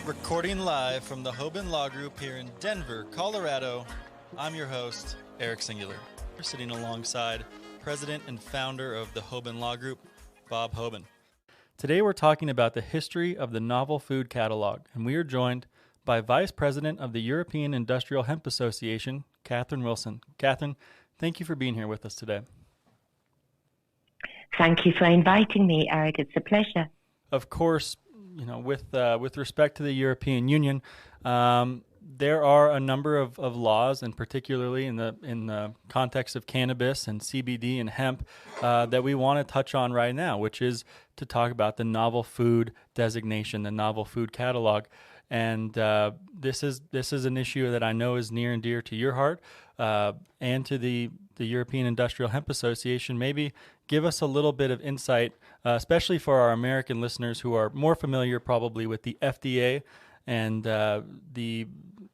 Recording live from the Hoban Law Group here in Denver, Colorado, I'm your host, Eric Singular. We're sitting alongside President and founder of the Hoban Law Group, Bob Hoban. Today we're talking about the history of the novel food catalog, and we are joined by Vice President of the European Industrial Hemp Association, Catherine Wilson. Catherine, thank you for being here with us today. Thank you for inviting me, Eric. It's a pleasure. Of course, with respect to the European Union, there are a number of laws, and particularly in the context of cannabis and CBD and hemp, that we want to touch on right now, which is to talk about the novel food designation, the novel food catalog. And this is an issue that I know is near and dear to your heart and to the European Industrial Hemp Association. Maybe give us a little bit of insight, especially for our American listeners who are more familiar probably with the FDA and the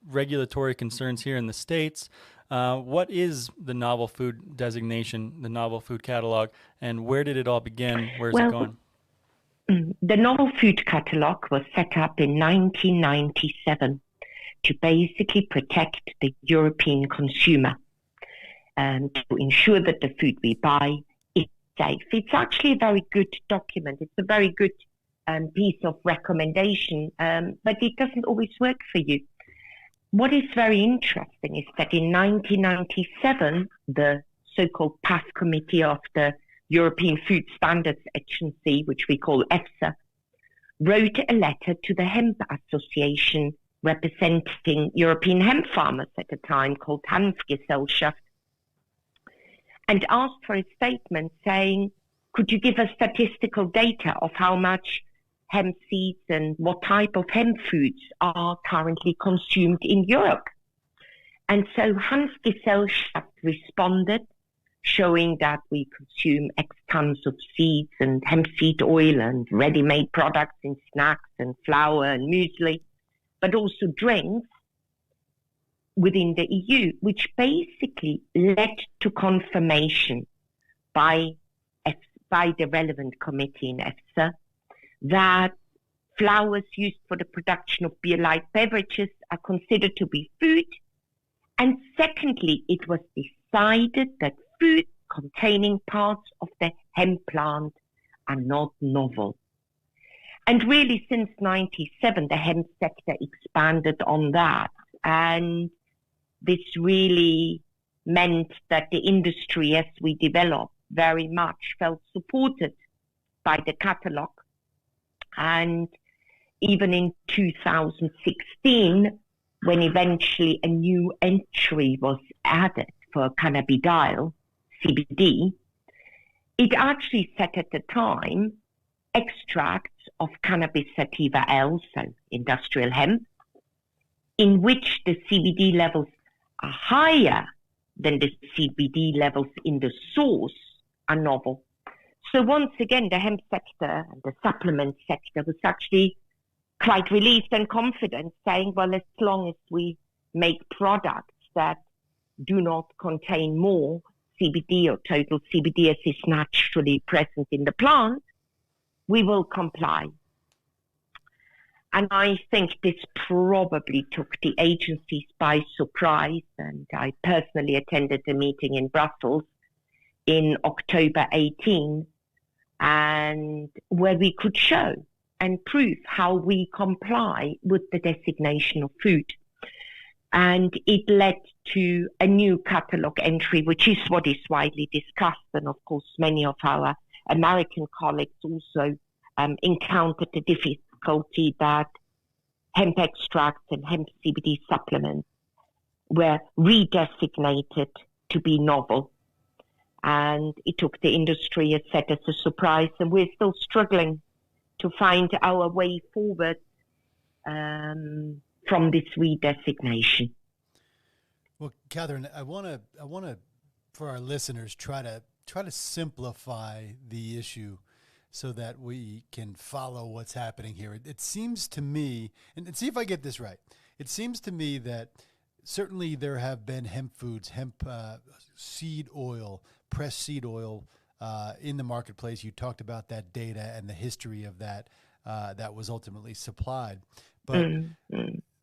regulatory concerns here in the States. What is the novel food designation, the novel food catalog, and where did it all begin? Where's it going? The novel food catalog was set up in 1997 to basically protect the European consumer and to ensure that the food we buy is safe. It's actually a very good document. It's a very good piece of recommendation, but it doesn't always work for you. What is very interesting is that in 1997, the so-called PAS Committee of the European Food Standards Agency, which we call EFSA, wrote a letter to the Hemp Association representing European hemp farmers at the time, called Hanfgesellschaft, and asked for a statement saying, could you give us statistical data of how much hemp seeds and what type of hemp foods are currently consumed in Europe? And so Hanfgesellschaft responded, showing that we consume X tons of seeds and hemp seed oil and ready-made products in snacks and flour and muesli, but also drinks within the EU, which basically led to confirmation by the relevant committee in EFSA that flours used for the production of beer-like beverages are considered to be food. And secondly, it was decided that food containing parts of the hemp plant are not novel. And really, since 1997, the hemp sector expanded on that. And this really meant that the industry, as we developed, very much felt supported by the catalog. And even in 2016, when eventually a new entry was added for cannabidiol, CBD, it actually said at the time extracts of cannabis sativa L, so industrial hemp, in which the CBD levels are higher than the CBD levels in the source are novel. So once again, the hemp sector and the supplement sector was actually quite relieved and confident, saying, well, as long as we make products that do not contain more CBD or total CBD as is naturally present in the plant, we will comply. And I think this probably took the agencies by surprise. And I personally attended a meeting in Brussels in October 18, and where we could show and prove how we comply with the designation of food. And it led to a new catalogue entry, which is what is widely discussed. And of course, many of our American colleagues also encountered the difficulty that hemp extracts and hemp CBD supplements were redesignated to be novel. And it took the industry, as said, as a surprise. And we're still struggling to find our way forward from this redesignation. Well, Catherine, I want to, for our listeners, try to simplify the issue so that we can follow what's happening here. It seems to me, and see if I get this right. It seems to me that certainly there have been hemp foods, hemp seed oil, pressed seed oil in the marketplace. You talked about that data and the history of that that was ultimately supplied. But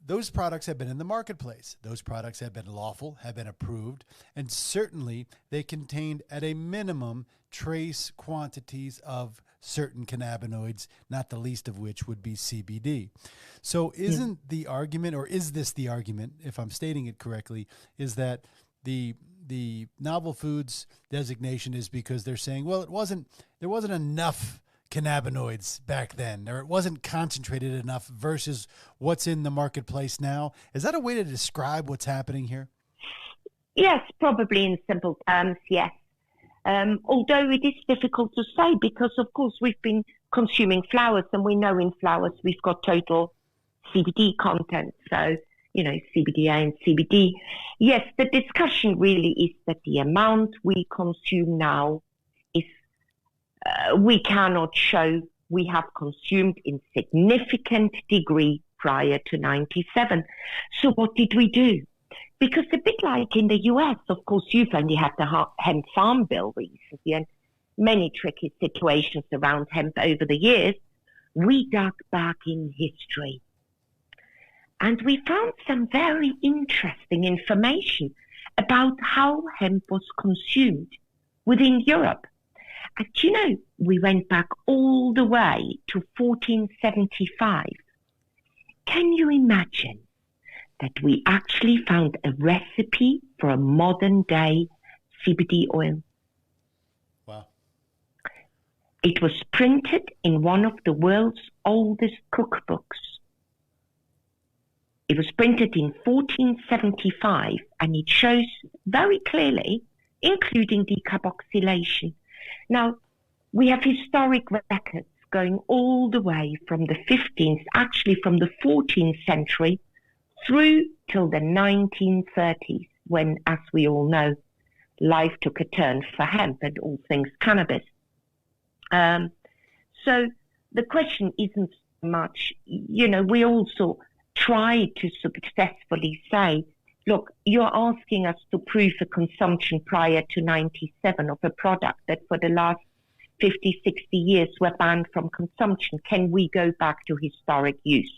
those products have been in the marketplace. Those products have been lawful, have been approved, and certainly they contained at a minimum trace quantities of certain cannabinoids, not the least of which would be CBD. So isn't the argument, or is this the argument, if I'm stating it correctly, is that the novel foods designation is because they're saying, well, there wasn't enough cannabinoids back then, or it wasn't concentrated enough versus what's in the marketplace now? Is that a way to describe what's happening here? Yes, probably in simple terms, yes. Although it is difficult to say because, of course, we've been consuming flowers and we know in flowers we've got total CBD content. So, CBDA and CBD. Yes, the discussion really is that the amount we consume now is, we cannot show we have consumed in significant degree prior to 97. So what did we do? Because a bit like in the US, of course, you've only had the hemp farm bill recently and many tricky situations around hemp over the years. We dug back in history. And we found some very interesting information about how hemp was consumed within Europe. And we went back all the way to 1475. Can you imagine that we actually found a recipe for a modern day CBD oil? Wow. It was printed in one of the world's oldest cookbooks. It was printed in 1475 and it shows very clearly, including decarboxylation. Now, we have historic records going all the way from the 15th, actually from the 14th century, through till the 1930s, when, as we all know, life took a turn for hemp and all things cannabis. So the question isn't much, we also try to successfully say, look, you're asking us to prove a consumption prior to 97 of a product that for the last 50, 60 years were banned from consumption. Can we go back to historic use?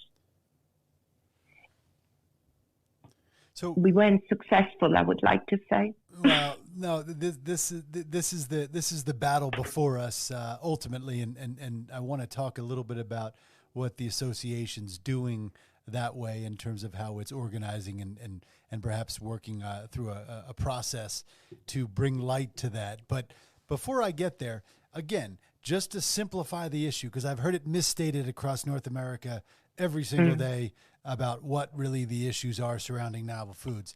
So we weren't successful, I would like to say. Well, no, this is the battle before us ultimately, and I want to talk a little bit about what the association's doing that way in terms of how it's organizing and perhaps working through a process to bring light to that. But before I get there, again, just to simplify the issue, because I've heard it misstated across North America every single day about what really the issues are surrounding novel foods.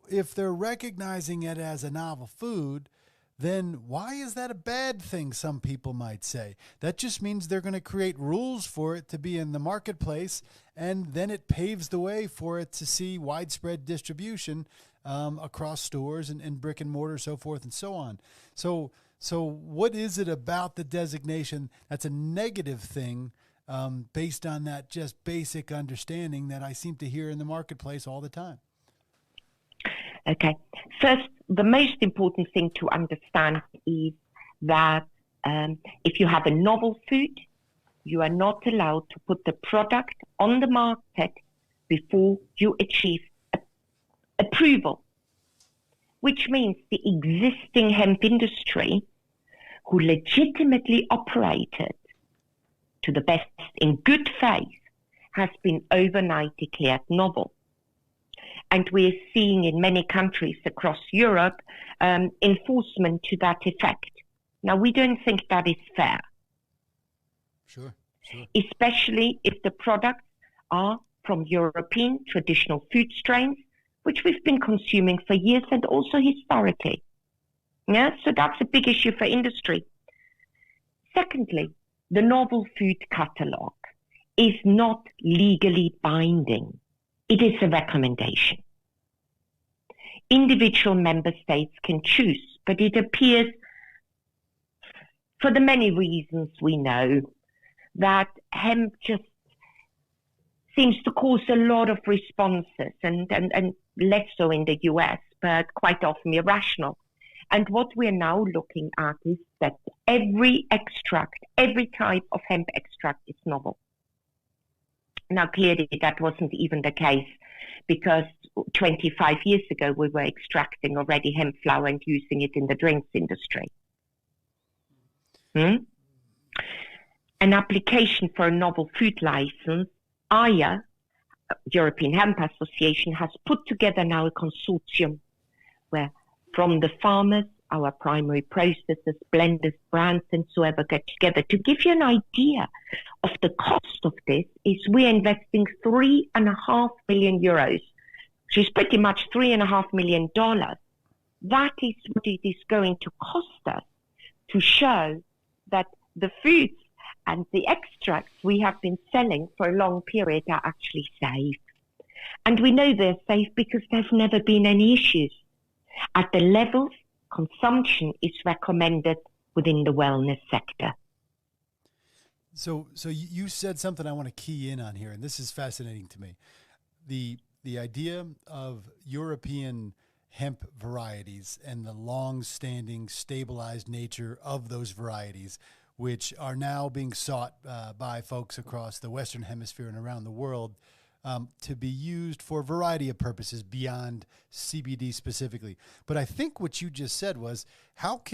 If they're recognizing it as a novel food, then why is that a bad thing, some people might say? That just means they're going to create rules for it to be in the marketplace, and then it paves the way for it to see widespread distribution across stores and brick and mortar, so forth and so on. So what is it about the designation that's a negative thing based on that just basic understanding that I seem to hear in the marketplace all the time? Okay. First, the most important thing to understand is that if you have a novel food, you are not allowed to put the product on the market before you achieve approval, which means the existing hemp industry, who legitimately operated to the best in good faith, has been overnight declared novel. And we're seeing in many countries across Europe enforcement to that effect. Now, we don't think that is fair. Sure. Especially if the products are from European traditional food strains, which we've been consuming for years and also historically. Yeah, so that's a big issue for industry. Secondly, the novel food catalogue is not legally binding. It is a recommendation. Individual member states can choose, but it appears, for the many reasons we know, that hemp just seems to cause a lot of responses and less so in the US, but quite often irrational. And what we're now looking at is that every type of hemp extract is novel. Now, clearly, that wasn't even the case because 25 years ago, we were extracting already hemp flower and using it in the drinks industry. An application for a novel food license, IA, European Hemp Association, has put together now a consortium where from the farmers, our primary processors, blenders, brands, and so ever get together. To give you an idea of the cost of this, is we're investing €3.5 million, which is pretty much $3.5 million. That is what it is going to cost us to show that the foods and the extracts we have been selling for a long period are actually safe. And we know they're safe because there's never been any issues. At the levels consumption is recommended within the wellness sector. So you said something I want to key in on here, and this is fascinating to me. The idea of European hemp varieties and the long-standing stabilized nature of those varieties, which are now being sought by folks across the Western Hemisphere and around the world to be used for a variety of purposes beyond CBD specifically. But I think what you just said was, let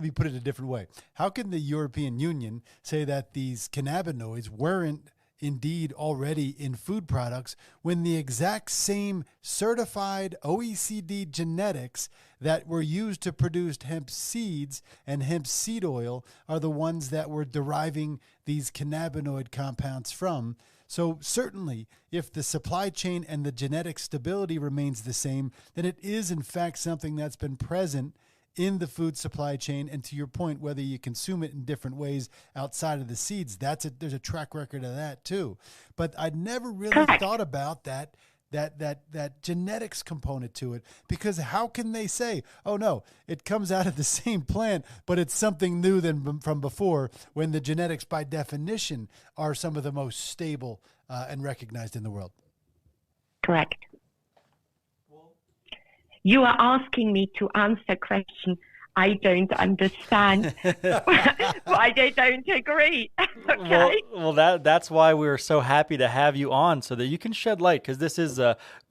me put it a different way. How can the European Union say that these cannabinoids weren't indeed already in food products when the exact same certified OECD genetics that were used to produce hemp seeds and hemp seed oil are the ones that we're deriving these cannabinoid compounds from? So certainly, if the supply chain and the genetic stability remains the same, then it is in fact something that's been present in the food supply chain. And to your point, whether you consume it in different ways outside of the seeds, there's a track record of that too. But I'd never really thought about that genetics component to it, because how can they say, oh no, it comes out of the same plant, but it's something new than from before, when the genetics by definition are some of the most stable and recognized in the world? Correct. You are asking me to answer a question I don't understand. Why they don't agree. Okay. Well, that's why we're so happy to have you on, so that you can shed light, because this is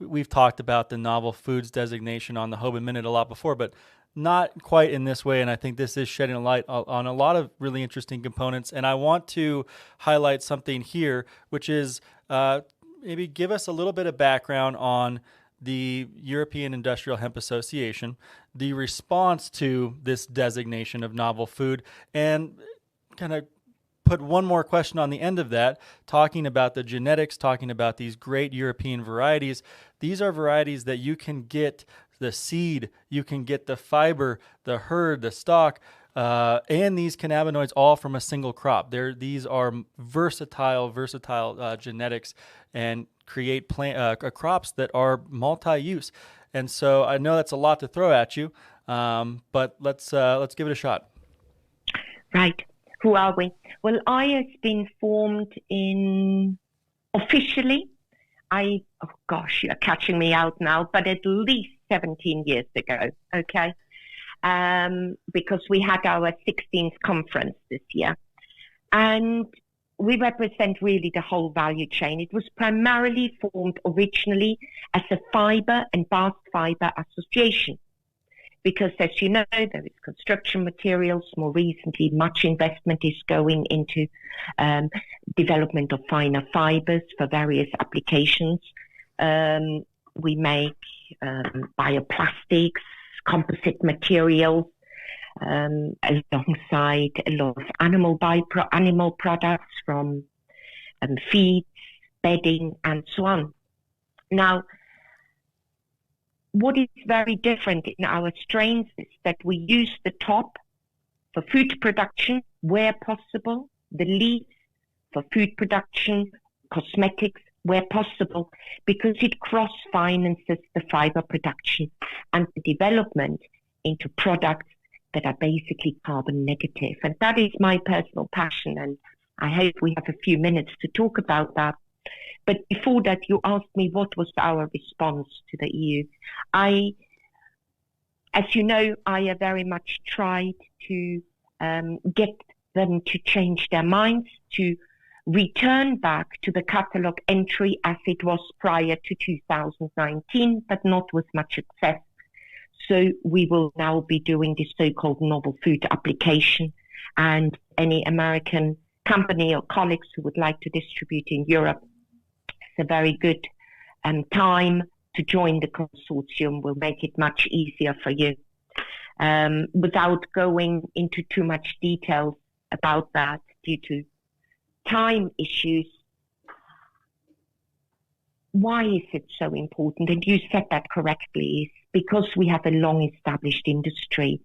we've talked about the novel foods designation on the Hoban Minute a lot before, but not quite in this way. And I think this is shedding a light on a lot of really interesting components. And I want to highlight something here, which is maybe give us a little bit of background on the European Industrial Hemp Association, the response to this designation of novel food, and kind of put one more question on the end of that, talking about the genetics, talking about these great European varieties. These are varieties that you can get the seed, you can get the fiber, the herd, the stalk, and these cannabinoids all from a single crop. These are versatile genetics, and create crops that are multi-use. And so I know that's a lot to throw at you, but let's give it a shot. Right. Who are we? Well, I has been formed officially, you're catching me out now, but at least 17 years ago, okay? Because we had our 16th conference this year. And we represent really the whole value chain. It was primarily formed originally as a fiber and bast fiber association, because, as you know, there is construction materials. More recently, much investment is going into development of finer fibers for various applications. We make bioplastics, composite materials, alongside a lot of animal products from feeds, bedding, and so on. Now, what is very different in our strains is that we use the top for food production where possible, the leaves for food production, cosmetics where possible, because it cross-finances the fiber production and the development into products that are basically carbon negative. And that is my personal passion, and I hope we have a few minutes to talk about that. But before that, you asked me what was our response to the EU. As you know, I have very much tried to get them to change their minds, to return back to the catalogue entry as it was prior to 2019, but not with much success. So we will now be doing the so-called novel food application, and any American company or colleagues who would like to distribute in Europe, it's a very good time to join the consortium. Will make it much easier for you. Without going into too much detail about that due to time issues, why is it so important? And you said that correctly, is because we have a long-established industry.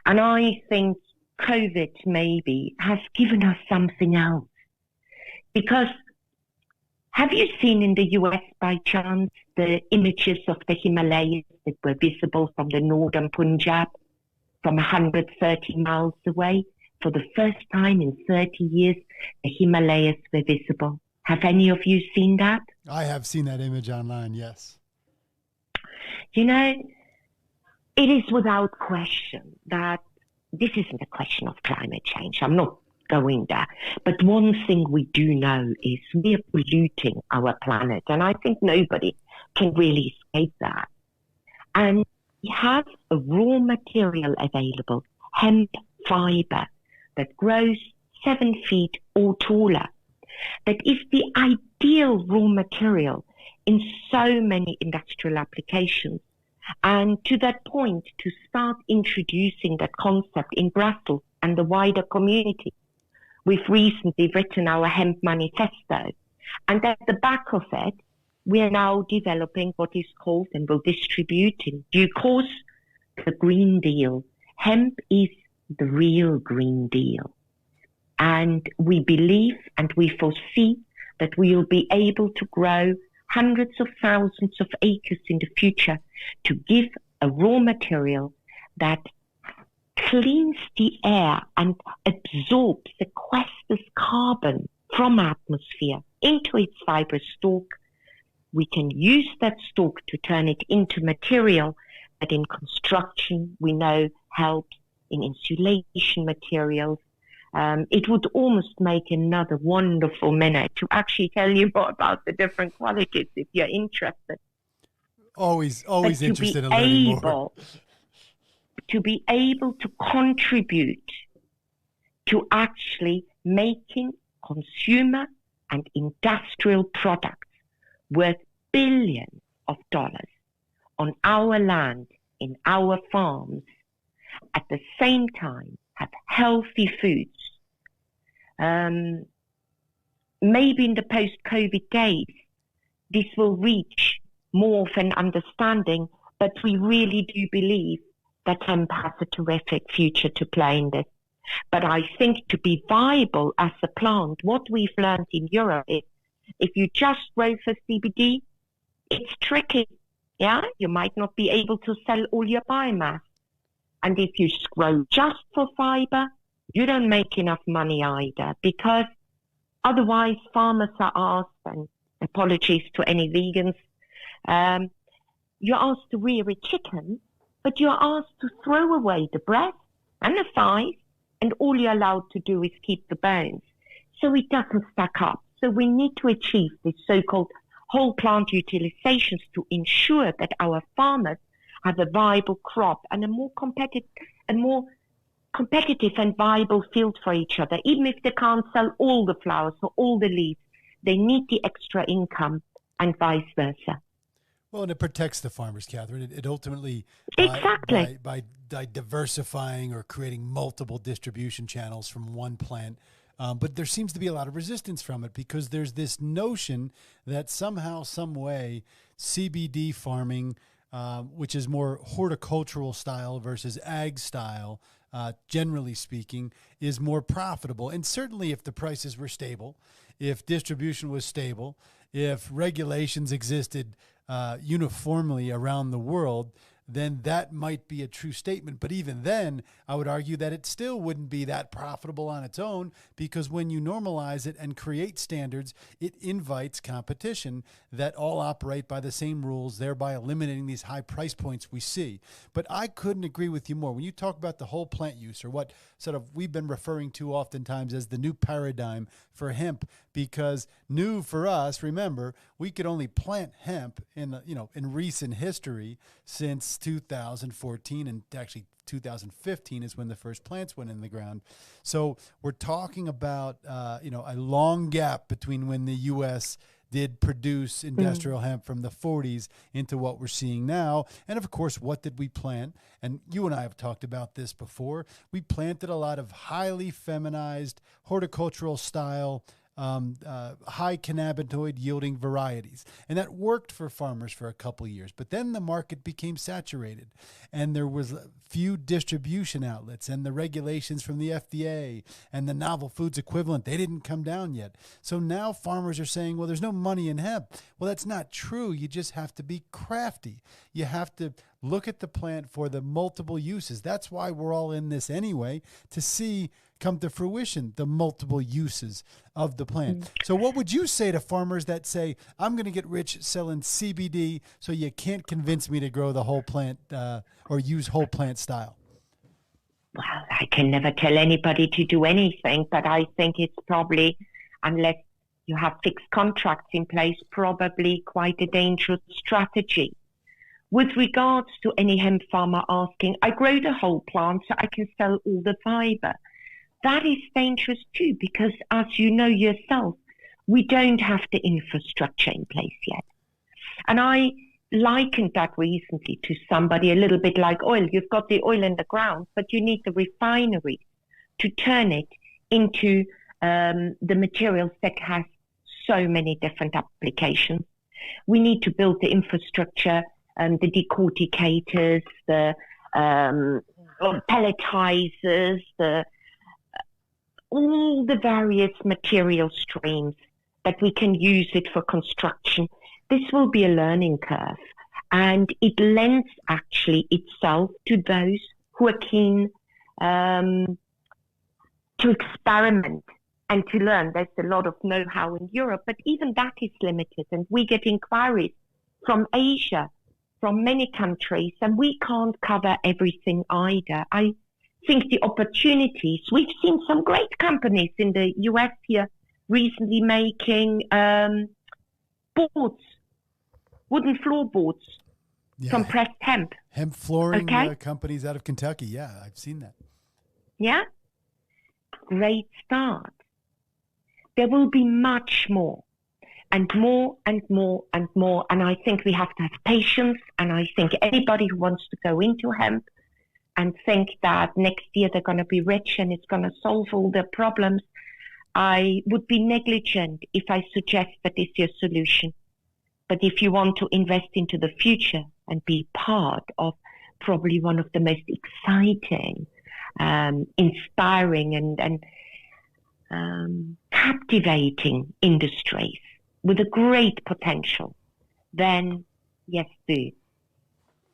And I think COVID maybe has given us something else. Because have you seen in the US by chance the images of the Himalayas that were visible from the northern Punjab from 130 miles away? For the first time in 30 years, the Himalayas were visible. Have any of you seen that? I have seen that image online, yes. You know, it is without question that this isn't a question of climate change. I'm not going there. But one thing we do know is we are polluting our planet. And I think nobody can really escape that. And we have a raw material available, hemp fiber, that grows 7 feet or taller. That is the ideal raw material in so many industrial applications. And to that point, to start introducing that concept in Brussels and the wider community, we've recently written our hemp manifesto. And at the back of it, we are now developing what is called, and will distribute in due course, the Green Deal. Hemp is the real Green Deal. And we believe and we foresee that we will be able to grow hundreds of thousands of acres in the future to give a raw material that cleans the air and absorbs, sequesters carbon from atmosphere into its fibrous stalk. We can use that stalk to turn it into material that in construction we know helps, in insulation materials. It would almost make another wonderful minute to actually tell you more about the different qualities if you're interested. Always interested in learning more. To be able to contribute to actually making consumer and industrial products worth billions of dollars on our land, in our farms, at the same time have healthy foods. Maybe in the post-COVID days, this will reach more of an understanding, but we really do believe that hemp has a terrific future to play in this. But I think to be viable as a plant, what we've learned in Europe is if you just grow for CBD, it's tricky. Yeah, you might not be able to sell all your biomass. And if you grow just for fiber, you don't make enough money either, because otherwise farmers are asked, and apologies to any vegans, you're asked to rear a chicken, but you're asked to throw away the breast and the thighs, and all you're allowed to do is keep the bones. So it doesn't stack up. So we need to achieve these so-called whole plant utilizations to ensure that our farmers have a viable crop and a more competitive and viable field for each other. Even if they can't sell all the flowers or all the leaves, they need the extra income, and vice versa. Well, and it protects the farmers, Catherine. It ultimately, exactly, by diversifying or creating multiple distribution channels from one plant. But there seems to be a lot of resistance from it, because there's this notion that somehow, some way, CBD farming, which is more horticultural style versus ag style, generally speaking, is more profitable. And certainly if the prices were stable, if distribution was stable, if regulations existed uniformly around the world, then that might be a true statement. But even then, I would argue that it still wouldn't be that profitable on its own, because when you normalize it and create standards, it invites competition that all operate by the same rules, thereby eliminating these high price points we see. But I couldn't agree with you more. When you talk about the whole plant use, or what sort of we've been referring to oftentimes as the new paradigm for hemp, because new for us, remember, we could only plant hemp in recent history since 2014, and actually 2015 is when the first plants went in the ground. So we're talking about a long gap between when the U.S. did produce industrial hemp from the 40s into what we're seeing now. And of course, what did we plant? And you and I have talked about this before. We planted a lot of highly feminized, horticultural style, high cannabinoid yielding varieties. And that worked for farmers for a couple of years. But then the market became saturated, and there was few distribution outlets, and the regulations from the FDA and the novel foods equivalent, they didn't come down yet. So now farmers are saying, well, there's no money in hemp. Well, that's not true. You just have to be crafty. You have to look at the plant for the multiple uses. That's why we're all in this anyway, to see come to fruition the multiple uses of the plant. So what would you say to farmers that say, I'm going to get rich selling CBD, so you can't convince me to grow the whole plant or use whole plant style? Well, I can never tell anybody to do anything, but I think it's probably, unless you have fixed contracts in place, probably quite a dangerous strategy. With regards to any hemp farmer asking, I grow the whole plant so I can sell all the fiber. That is dangerous too, because as you know yourself, we don't have the infrastructure in place yet. And I likened that recently to somebody a little bit like oil. You've got the oil in the ground, but you need the refinery to turn it into the materials that has so many different applications. We need to build the infrastructure, the decorticators, the pelletizers, all the various material streams that we can use it for construction. This will be a learning curve, and it lends actually itself to those who are keen to experiment and to learn. There's a lot of know-how in Europe, but even that is limited, and we get inquiries from Asia, from many countries, and we can't cover everything either. I think the opportunities, we've seen some great companies in the US here recently making boards, wooden floorboards from pressed hemp. Hemp flooring companies out of Kentucky. Yeah, I've seen that. Yeah. Great start. There will be much more, and more and more and more. And I think we have to have patience. And I think anybody who wants to go into hemp and think that next year they're going to be rich and it's going to solve all their problems, I would be negligent if I suggest that is your solution. But if you want to invest into the future and be part of probably one of the most exciting, inspiring and captivating industries with a great potential, then yes, do.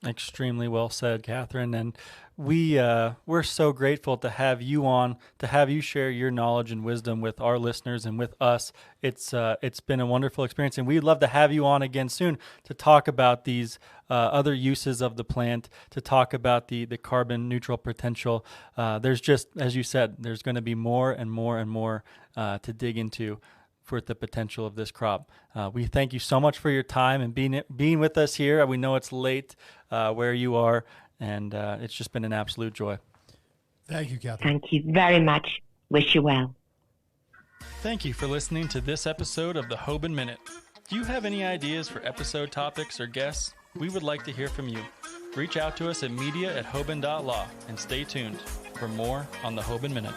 Extremely well said, Catherine. And we're so grateful to have you on, to have you share your knowledge and wisdom with our listeners and with us. It's been a wonderful experience, and we'd love to have you on again soon to talk about these other uses of the plant, to talk about the carbon neutral potential. There's just, as you said, there's going to be more and more and more to dig into for the potential of this crop. We thank you so much for your time and being with us here. We know it's late where you are, and it's just been an absolute joy. Thank you, Catherine. Thank you very much. Wish you well. Thank you for listening to this episode of the Hoban Minute. Do you have any ideas for episode topics or guests? We would like to hear from you. Reach out to us at media@hoban.law and stay tuned for more on the Hoban Minute.